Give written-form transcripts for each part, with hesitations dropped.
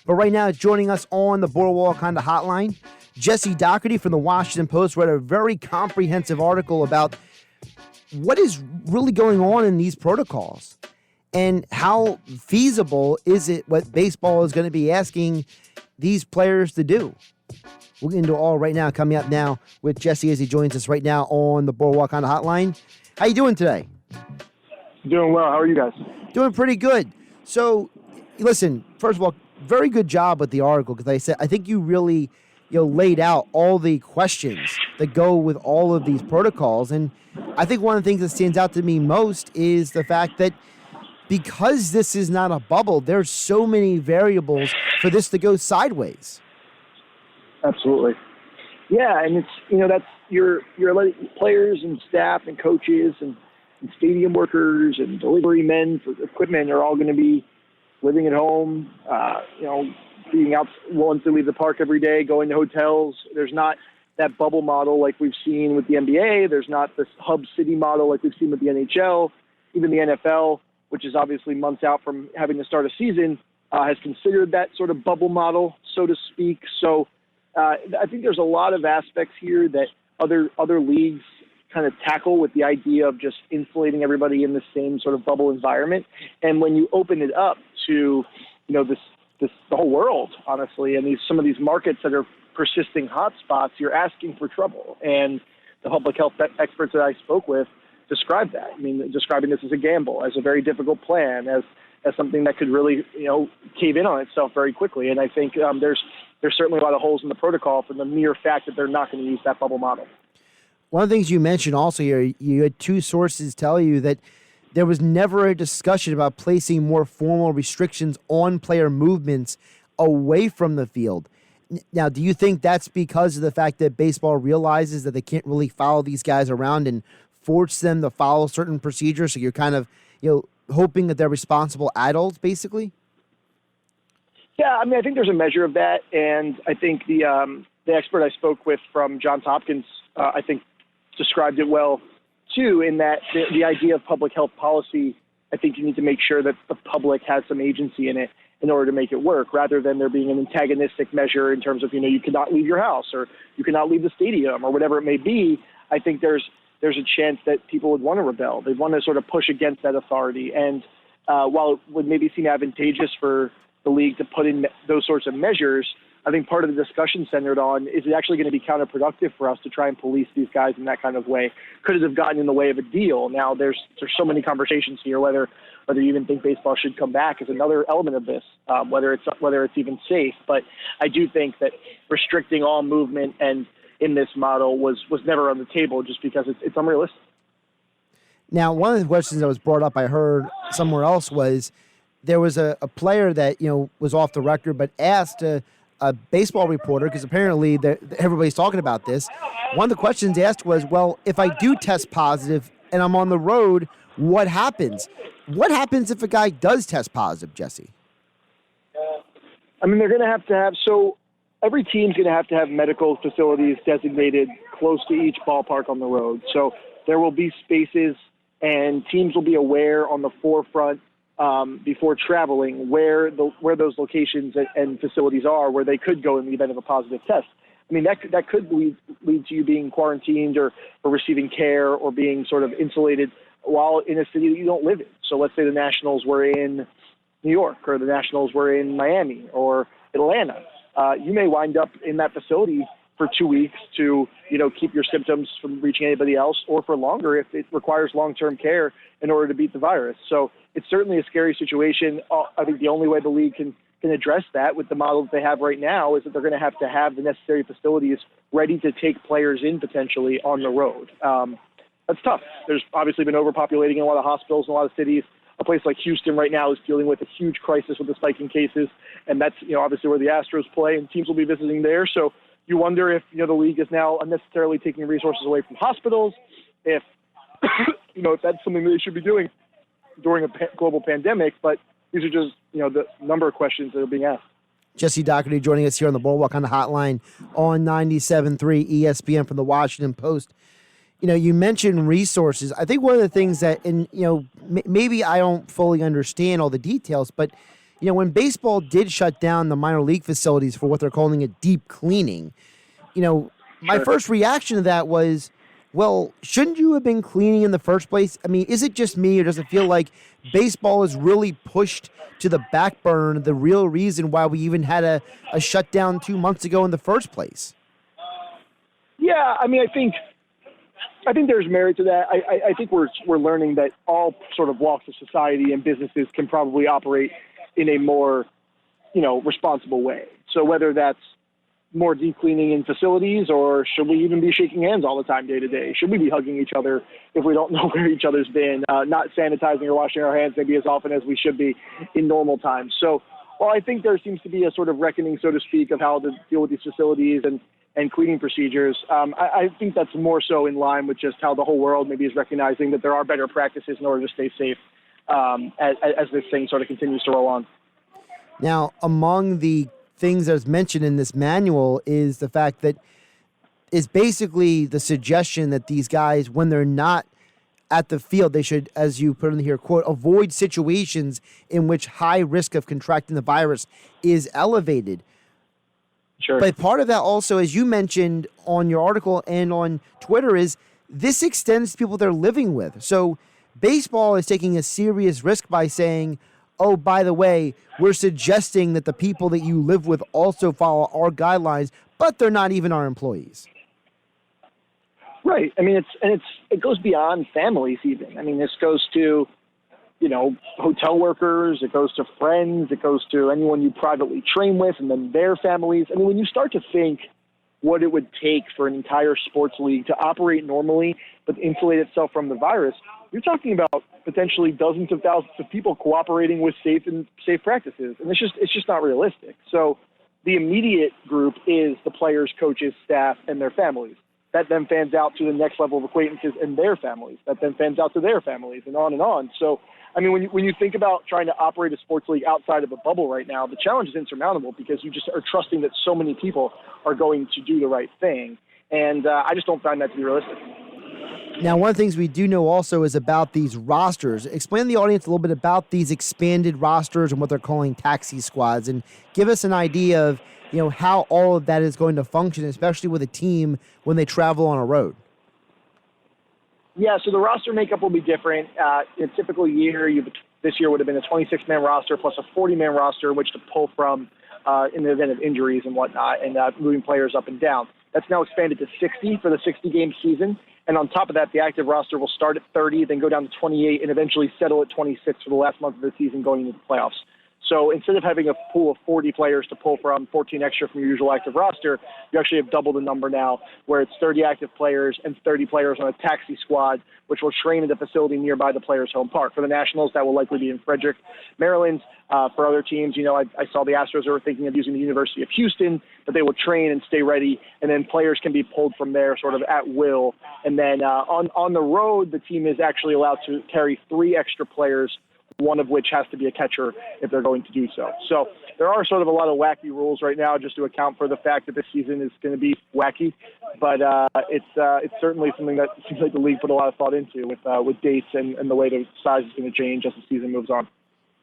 But right now, joining us on the Boardwalk Honda Hotline, Jesse Dougherty from the Washington Post wrote a very comprehensive article about what is really going on in these protocols and how feasible is it what baseball is going to be asking these players to do. We'll get into all right now, coming up now with Jesse as he joins us right now on the Boardwalk Honda Hotline. How you doing today? Doing well. How are you guys? Doing pretty good. So, listen, first of all, very good job with the article, because I think you really laid out all the questions that go with all of these protocols. And I think one of the things that stands out to me most is the fact that because this is not a bubble, there's so many variables for this to go sideways. Absolutely. Yeah, and it's that's your players and staff and coaches and stadium workers and delivery men for equipment are all going to be living at home, being out once they leave the park every day, going to hotels. There's not that bubble model like we've seen with the NBA. There's not this hub city model like we've seen with the NHL. Even the NFL, which is obviously months out from having to start a season, has considered that sort of bubble model, so to speak. So I think there's a lot of aspects here that other leagues kind of tackle with the idea of just insulating everybody in the same sort of bubble environment. And when you open it up to, the whole world, honestly, and some of these markets that are persisting hotspots, you're asking for trouble. And the public health experts that I spoke with described that. I mean, describing this as a gamble, as a very difficult plan, as something that could really, cave in on itself very quickly. And I think there's certainly a lot of holes in the protocol from the mere fact that they're not going to use that bubble model. One of the things you mentioned also here, you had two sources tell you that there was never a discussion about placing more formal restrictions on player movements away from the field. Now, do you think that's because of the fact that baseball realizes that they can't really follow these guys around and force them to follow certain procedures? So you're kind of, hoping that they're responsible adults, basically? Yeah, I mean, I think there's a measure of that. And I think the expert I spoke with from Johns Hopkins, I think, described it well, too, in that the idea of public health policy, I think you need to make sure that the public has some agency in it in order to make it work, rather than there being an antagonistic measure in terms of, you cannot leave your house or you cannot leave the stadium or whatever it may be. I think there's a chance that people would want to rebel. They'd want to sort of push against that authority. And while it would maybe seem advantageous for the league to put in those sorts of measures, I think part of the discussion centered on, is it actually going to be counterproductive for us to try and police these guys in that kind of way? Could it have gotten in the way of a deal? Now, there's so many conversations here, whether you even think baseball should come back is another element of this, whether it's even safe. But I do think that restricting all movement and in this model was never on the table, just because it's unrealistic. Now, one of the questions that was brought up, I heard somewhere else, was there was a player that was off the record, but asked a baseball reporter, because apparently everybody's talking about this. One of the questions asked was, well, if I do test positive and I'm on the road, what happens? What happens if a guy does test positive, Jesse? I mean, they're going to have so every team's going to have medical facilities designated close to each ballpark on the road. So there will be spaces, and teams will be aware on the forefront before traveling where those locations and facilities are, where they could go in the event of a positive test. I mean, that could lead to you being quarantined or receiving care or being sort of insulated while in a city that you don't live in. So let's say the Nationals were in New York, or the Nationals were in Miami or Atlanta. You may wind up in that facility for 2 weeks to, keep your symptoms from reaching anybody else, or for longer if it requires long-term care in order to beat the virus. So it's certainly a scary situation. I think the only way the league can address that with the model that they have right now is that they're going to have the necessary facilities ready to take players in potentially on the road. That's tough. There's obviously been overpopulating in a lot of hospitals in a lot of cities. A place like Houston right now is dealing with a huge crisis with the spike in cases, and that's obviously where the Astros play, and teams will be visiting there. So you wonder if the league is now unnecessarily taking resources away from hospitals, if if that's something that they should be doing during a global pandemic. But these are just the number of questions that are being asked. Jesse Dougherty joining us here on the Boardwalk on the Hotline on 97.3 ESPN from the Washington Post. You mentioned resources. I think one of the things that, maybe I don't fully understand all the details, but, when baseball did shut down the minor league facilities for what they're calling a deep cleaning, my first reaction to that was, well, shouldn't you have been cleaning in the first place? I mean, is it just me, or does it feel like baseball is really pushed to the back burner, the real reason why we even had a shutdown 2 months ago in the first place? Yeah, I mean, I think there's merit to that. I think we're learning that all sort of walks of society and businesses can probably operate in a more, responsible way. So whether that's more deep cleaning in facilities, or should we even be shaking hands all the time day to day? Should we be hugging each other if we don't know where each other's been? Not sanitizing or washing our hands maybe as often as we should be in normal times. So, well, I think there seems to be a sort of reckoning, so to speak, of how to deal with these facilities and cleaning procedures. I think that's more so in line with just how the whole world maybe is recognizing that there are better practices in order to stay safe as this thing sort of continues to roll on. Now, among the things that's mentioned in this manual is the fact that is basically the suggestion that these guys, when they're not at the field, they should, as you put in here, quote, avoid situations in which high risk of contracting the virus is elevated. Sure. But part of that also, as you mentioned on your article and on Twitter, is this extends to people they're living with. So baseball is taking a serious risk by saying, oh, by the way, we're suggesting that the people that you live with also follow our guidelines, but they're not even our employees. Right. I mean, it goes beyond families even. I mean, this goes to, hotel workers, it goes to friends, it goes to anyone you privately train with and then their families. I mean, when you start to think what it would take for an entire sports league to operate normally but insulate itself from the virus, you're talking about potentially dozens of thousands of people cooperating with safe practices. And it's just not realistic. So the immediate group is the players, coaches, staff, and their families. That then fans out to the next level of acquaintances and their families. That then fans out to their families and on and on. So, I mean, when you think about trying to operate a sports league outside of a bubble right now, the challenge is insurmountable because you just are trusting that so many people are going to do the right thing. And I just don't find that to be realistic. Now, one of the things we do know also is about these rosters. Explain to the audience a little bit about these expanded rosters and what they're calling taxi squads, and give us an idea of, how all of that is going to function, especially with a team when they travel on a road. Yeah, so the roster makeup will be different. In a typical year, this year would have been a 26-man roster plus a 40-man roster, which to pull from in the event of injuries and whatnot, and moving players up and down. That's now expanded to 60 for the 60-game season. And on top of that, the active roster will start at 30, then go down to 28, and eventually settle at 26 for the last month of the season going into the playoffs. So instead of having a pool of 40 players to pull from, 14 extra from your usual active roster, you actually have double the number now, where it's 30 active players and 30 players on a taxi squad, which will train at a facility nearby the players' home park. For the Nationals, that will likely be in Frederick, Maryland. For other teams, I saw the Astros were thinking of using the University of Houston, but they will train and stay ready, and then players can be pulled from there sort of at will. And then on the road, the team is actually allowed to carry 3 extra players, one of which has to be a catcher if they're going to do so. So there are sort of a lot of wacky rules right now just to account for the fact that this season is going to be wacky. But it's certainly something that seems like the league put a lot of thought into with dates and the way the size is going to change as the season moves on.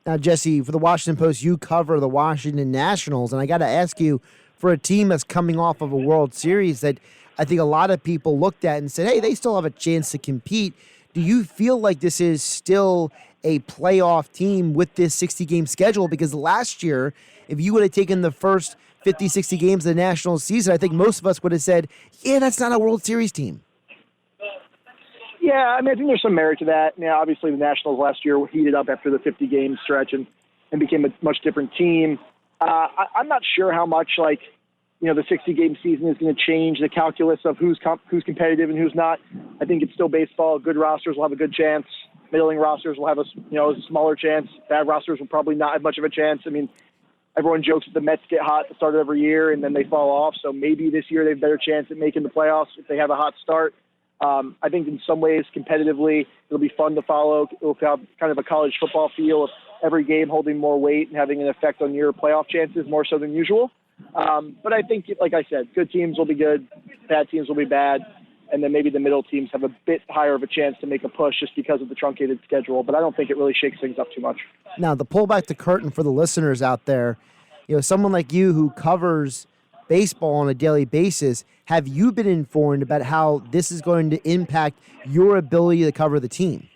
Now, Jesse, for the Washington Post, you cover the Washington Nationals, and I got to ask you, for a team that's coming off of a World Series that I think a lot of people looked at and said, hey, they still have a chance to compete, do you feel like this is still a playoff team with this 60-game schedule? Because last year, if you would have taken the first 50, 60 games of the Nationals season, I think most of us would have said, yeah, that's not a World Series team. Yeah, I mean, I think there's some merit to that. Now, obviously, the Nationals last year were heated up after the 50-game stretch and became a much different team. I'm not sure how much, the 60-game season is going to change the calculus of who's competitive and who's not. I think it's still baseball. Good rosters will have a good chance. Middling rosters will have a smaller chance. Bad rosters will probably not have much of a chance. I mean, everyone jokes that the Mets get hot at the start of every year and then they fall off. So maybe this year they have a better chance at making the playoffs if they have a hot start. I think in some ways, competitively, it'll be fun to follow. It'll have kind of a college football feel of every game holding more weight and having an effect on your playoff chances more so than usual. But I think, like I said, good teams will be good, bad teams will be bad. and then maybe the middle teams have a bit higher of a chance to make a push just because of the truncated schedule. But I don't think it really shakes things up too much. Now, to pull back the curtain for the listeners out there, someone like you who covers baseball on a daily basis, have you been informed about how this is going to impact your ability to cover the team?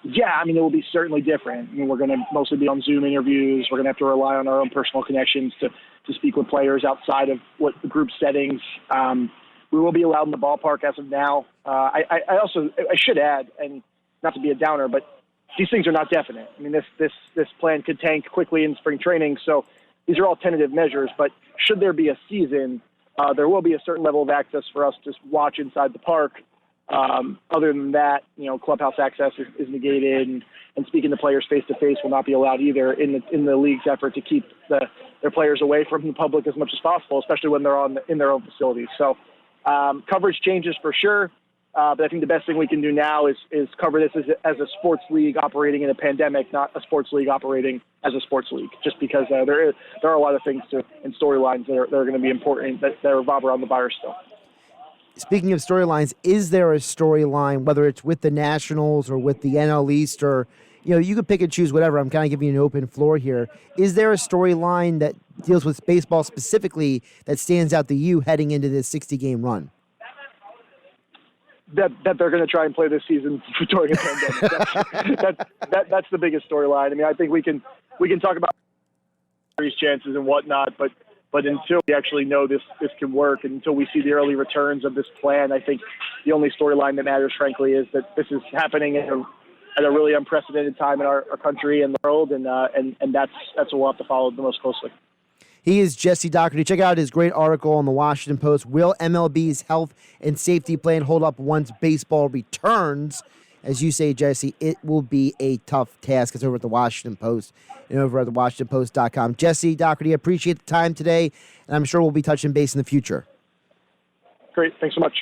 Yeah, I mean, it will be certainly different. I mean, we're going to mostly be on Zoom interviews. We're going to have to rely on our own personal connections to speak with players outside of what the group settings. We will be allowed in the ballpark as of now. I should add, and not to be a downer, but these things are not definite. I mean, this plan could tank quickly in spring training, so these are all tentative measures. But should there be a season, there will be a certain level of access for us to watch inside the park. Other than that, clubhouse access is negated, and speaking to players face to face will not be allowed either in the league's effort to keep their players away from the public as much as possible, especially when they're in their own facilities. So coverage changes for sure, but I think the best thing we can do now is cover this as a sports league operating in a pandemic, not a sports league operating as a sports league. Just because there are a lot of things and storylines that are going to be important that revolve around the virus still. Speaking of storylines, is there a storyline, whether it's with the Nationals or with the NL East, or you could pick and choose whatever. I'm kind of giving you an open floor here. Is there a storyline that deals with baseball specifically that stands out to you heading into this 60-game run? That they're going to try and play this season during a pandemic. That's the biggest storyline. I mean, I think we can talk about these chances and whatnot, but until we actually know this can work, and until we see the early returns of this plan, I think the only storyline that matters, frankly, is that this is happening at a really unprecedented time in our country and the world, and that's what we'll have to follow the most closely. He is Jesse Dougherty. Check out his great article on the Washington Post. Will MLB's health and safety plan hold up once baseball returns? As you say, Jesse, it will be a tough task. It's over at the Washington Post and over at thewashingtonpost.com. Jesse Dougherty, appreciate the time today, and I'm sure we'll be touching base in the future. Great. Thanks so much.